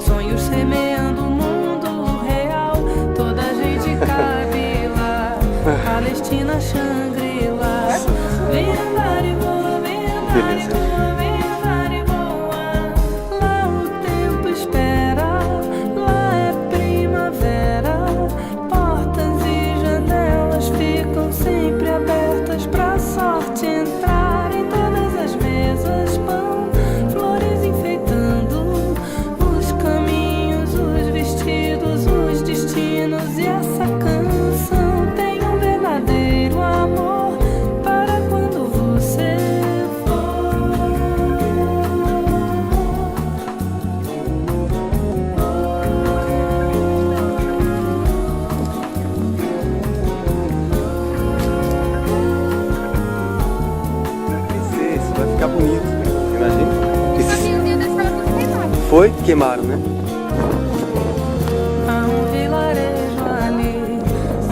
sonhos semeando o mundo real. Toda a gente cabe lá, Palestina, Xangri-Lá. Vem andar e voa, vem andar e voa, vem andar e voa. Lá o tempo espera, lá é primavera. Portas e janelas ficam sempre abertas pra sorte entrar. Em todas as mesas pão, flores enfeitando os caminhos, os vestidos, os destinos. E essa canção tem um verdadeiro amor para quando você Isso vai ficar bonito, imagina. Um dia desse tava tudo queimado. Foi? Queimaram, né? há um vilarejo ali,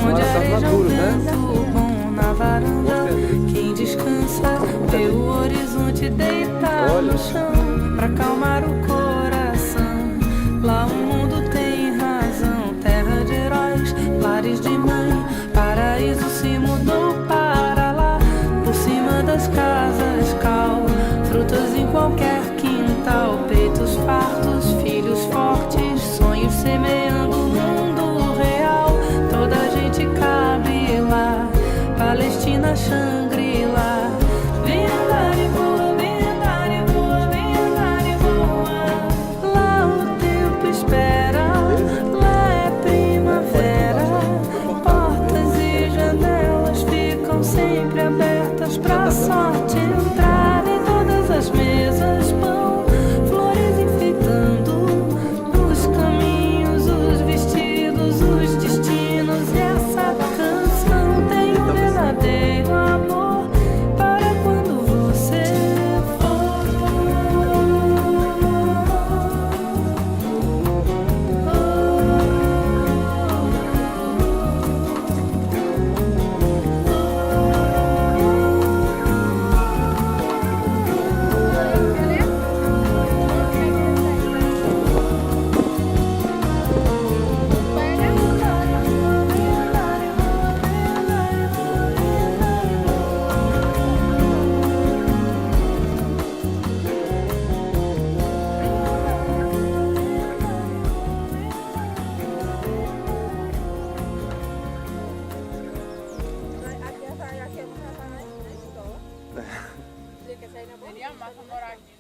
onde areja um vento bom na varanda. Quem descansa vê o horizonte deitar no chão pra acalmar o coração. Lá o mundo tem razão, terra de heróis, lares de mãe. Paraíso se mudou para lá, por cima das casas cal, frutas em qualquer quintal, peitos fartos, filhos fortes, sonhos semeando o mundo real. Toda a gente cabe lá, Palestina, Xangri-Lá. Vem andar e voa, vem andar e voa, vem andar e voa. Lá o tempo espera, lá é primavera. Portas e janelas ficam sempre abertas pra sorte entrar. Em todas as mesas pão, flores enfeitando os caminhos, os vestidos, os destinos. E essa canção tem um verdadeiro amor para quando você Seria massa morar aqui.